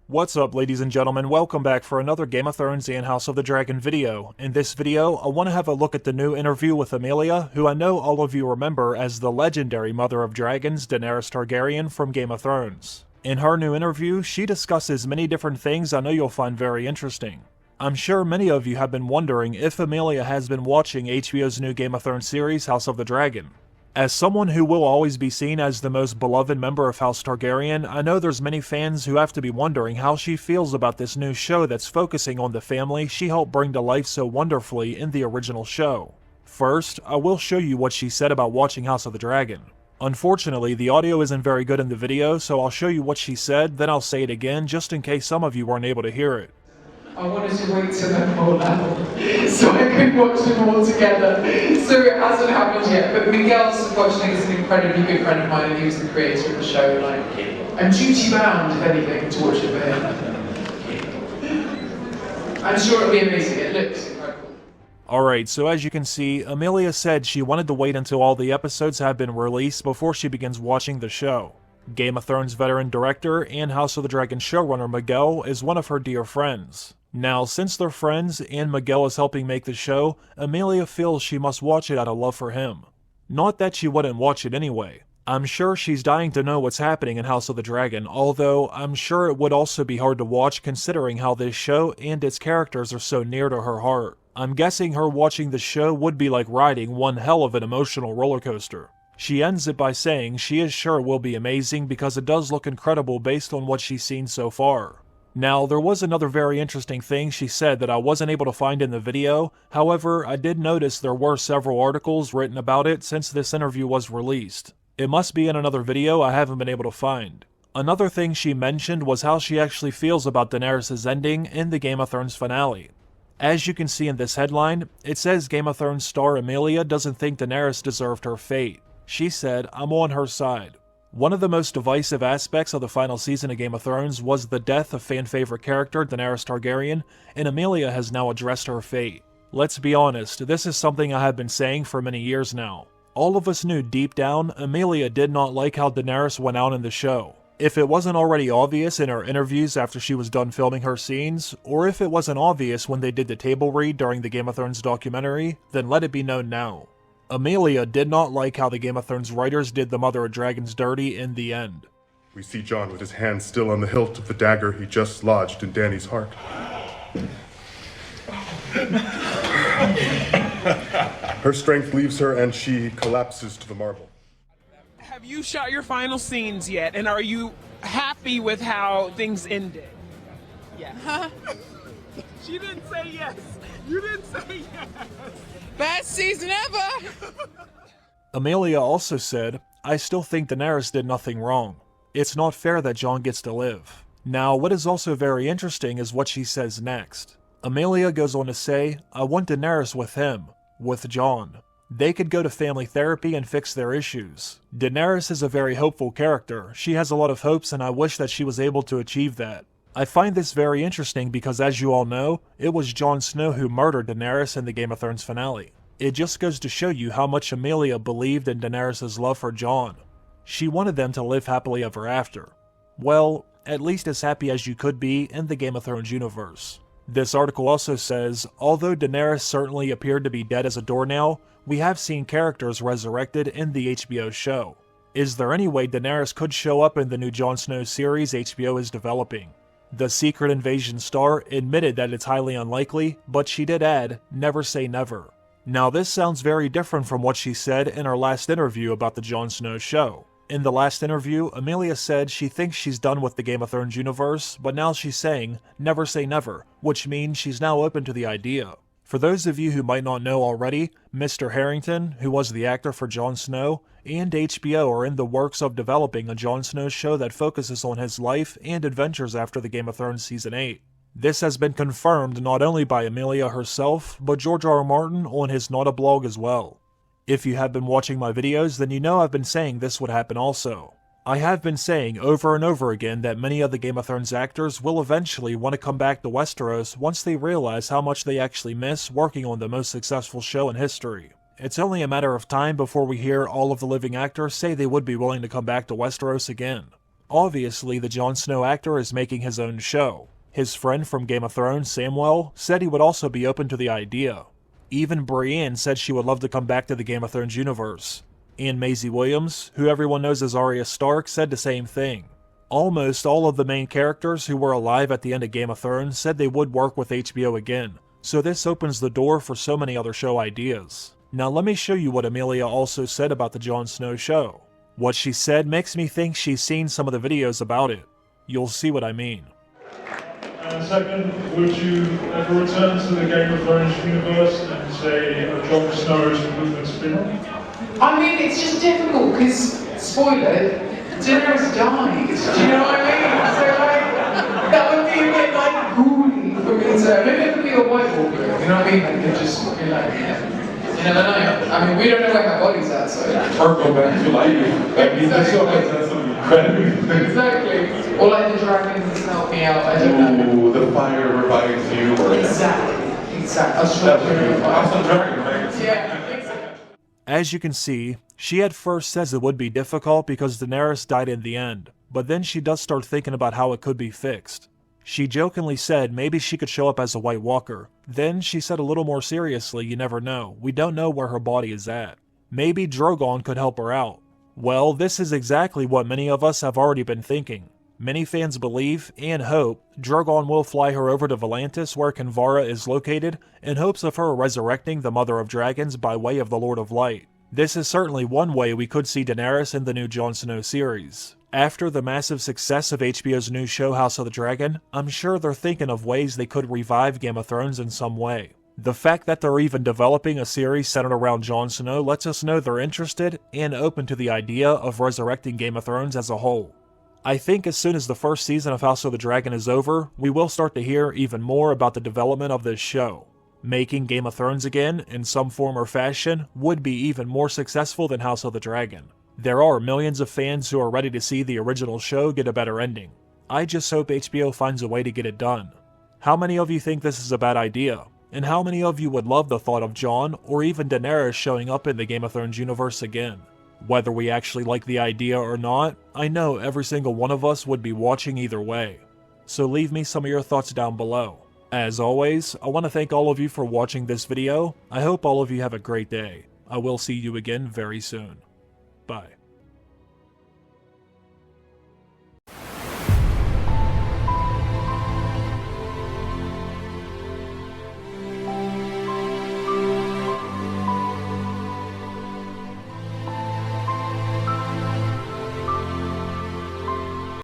What's up, ladies and gentlemen? Welcome back for another Game of Thrones and House of the Dragon video. In this video, I want to have a look at the new interview with Emilia, who I know all of you remember as the legendary Mother of Dragons, Daenerys Targaryen from Game of Thrones. In her new interview, she discusses many different things I know you'll find very interesting. I'm sure many of you have been wondering if Emilia has been watching HBO's new Game of Thrones series, House of the Dragon. As someone who will always be seen as the most beloved member of House Targaryen, I know there's many fans who have to be wondering how she feels about this new show that's focusing on the family she helped bring to life so wonderfully in the original show. First, I will show you what she said about watching House of the Dragon. Unfortunately, the audio isn't very good in the video, so I'll show you what she said, then I'll say it again just in case some of you weren't able to hear it. I wanted to wait till they're full level so I could watch them all together. So it hasn't happened yet, but Miguel's watching is an incredibly good friend of mine and he was the creator of the show. And I'm duty bound, if anything, to watch it for him. I'm sure it'll be amazing. It looks incredible. Alright, so as you can see, Emilia said she wanted to wait until all the episodes have been released before she begins watching the show. Game of Thrones veteran director and House of the Dragon showrunner Miguel is one of her dear friends. Now, since they're friends and Miguel is helping make the show, Emilia feels she must watch it out of love for him. Not that she wouldn't watch it anyway. I'm sure she's dying to know what's happening in House of the Dragon, although I'm sure it would also be hard to watch considering how this show and its characters are so near to her heart. I'm guessing her watching the show would be like riding one hell of an emotional roller coaster. She ends it by saying she is sure it will be amazing because it does look incredible based on what she's seen so far. Now, there was another very interesting thing she said that I wasn't able to find in the video, however, I did notice there were several articles written about it since this interview was released. It must be in another video I haven't been able to find. Another thing she mentioned was how she actually feels about Daenerys' ending in the Game of Thrones finale. As you can see in this headline, it says Game of Thrones star Emilia doesn't think Daenerys deserved her fate. She said, "I'm on her side." One of the most divisive aspects of the final season of Game of Thrones was the death of fan-favorite character Daenerys Targaryen, and Emilia has now addressed her fate. Let's be honest, this is something I have been saying for many years now. All of us knew deep down, Emilia did not like how Daenerys went out in the show. If it wasn't already obvious in her interviews after she was done filming her scenes, or if it wasn't obvious when they did the table read during the Game of Thrones documentary, then let it be known now. Emilia did not like how the Game of Thrones writers did the Mother of Dragons dirty in the end. We see Jon with his hand still on the hilt of the dagger he just lodged in Dany's heart. Her strength leaves her and she collapses to the marble. Have you shot your final scenes yet, and are you happy with how things ended? Yeah. She didn't say yes. You didn't say yes. Best season ever! Emilia also said, "I still think Daenerys did nothing wrong. It's not fair that Jon gets to live." Now, what is also very interesting is what she says next. Emilia goes on to say, "I want Daenerys with him, with Jon. They could go to family therapy and fix their issues. Daenerys is a very hopeful character. She has a lot of hopes and I wish that she was able to achieve that." I find this very interesting because, as you all know, it was Jon Snow who murdered Daenerys in the Game of Thrones finale. It just goes to show you how much Emilia believed in Daenerys' love for Jon. She wanted them to live happily ever after. Well, at least as happy as you could be in the Game of Thrones universe. This article also says, although Daenerys certainly appeared to be dead as a doornail, we have seen characters resurrected in the HBO show. Is there any way Daenerys could show up in the new Jon Snow series HBO is developing? The Secret Invasion star admitted that it's highly unlikely, but she did add, "Never say never." Now this sounds very different from what she said in her last interview about the Jon Snow show. In the last interview, Emilia said she thinks she's done with the Game of Thrones universe, but now she's saying, "Never say never," which means she's now open to the idea. For those of you who might not know already, Mr. Harrington, who was the actor for Jon Snow, and HBO are in the works of developing a Jon Snow show that focuses on his life and adventures after the Game of Thrones Season 8. This has been confirmed not only by Emilia herself, but George R. R. Martin on his Not a blog as well. If you have been watching my videos, then you know I've been saying this would happen also. I have been saying over and over again that many of the Game of Thrones actors will eventually want to come back to Westeros once they realize how much they actually miss working on the most successful show in history. It's only a matter of time before we hear all of the living actors say they would be willing to come back to Westeros again. Obviously, the Jon Snow actor is making his own show. His friend from Game of Thrones, Samwell, said he would also be open to the idea. Even Brienne said she would love to come back to the Game of Thrones universe. And Maisie Williams, who everyone knows as Arya Stark, said the same thing. Almost all of the main characters who were alive at the end of Game of Thrones said they would work with HBO again, so this opens the door for so many other show ideas. Now let me show you what Emilia also said about the Jon Snow show. What she said makes me think she's seen some of the videos about it. You'll see what I mean. And second, would you ever return to the Game of Thrones universe and say a Jon Snow's movement spin-off? I mean, it's just difficult because, spoiler, Daenerys died. Do you know what I mean? So like, that would be a bit like ghouly for me to. Maybe it could be a White Walker. You know what I mean? Like, it just be like, you never know. I mean, we don't know where her body's at, so. Or go back to life. That means the show has done something incredible. Exactly. Or like the dragons help me out. I don't know. Ooh, the fire revives you. Or Exactly. I'll show you. Awesome dragon, right? Yeah, exactly. As you can see, she at first says it would be difficult because Daenerys died in the end, but then she does start thinking about how it could be fixed. She jokingly said maybe she could show up as a White Walker. Then she said a little more seriously, you never know. We don't know where her body is at. Maybe Drogon could help her out. Well, this is exactly what many of us have already been thinking. Many fans believe, and hope, Drogon will fly her over to Volantis where Kinvara is located in hopes of her resurrecting the Mother of Dragons by way of the Lord of Light. This is certainly one way we could see Daenerys in the new Jon Snow series. After the massive success of HBO's new show House of the Dragon, I'm sure they're thinking of ways they could revive Game of Thrones in some way. The fact that they're even developing a series centered around Jon Snow lets us know they're interested and open to the idea of resurrecting Game of Thrones as a whole. I think as soon as the first season of House of the Dragon is over, we will start to hear even more about the development of this show. Making Game of Thrones again, in some form or fashion, would be even more successful than House of the Dragon. There are millions of fans who are ready to see the original show get a better ending. I just hope HBO finds a way to get it done. How many of you think this is a bad idea? And how many of you would love the thought of Jon or even Daenerys showing up in the Game of Thrones universe again? Whether we actually like the idea or not, I know every single one of us would be watching either way. So leave me some of your thoughts down below. As always, I want to thank all of you for watching this video. I hope all of you have a great day. I will see you again very soon. Bye.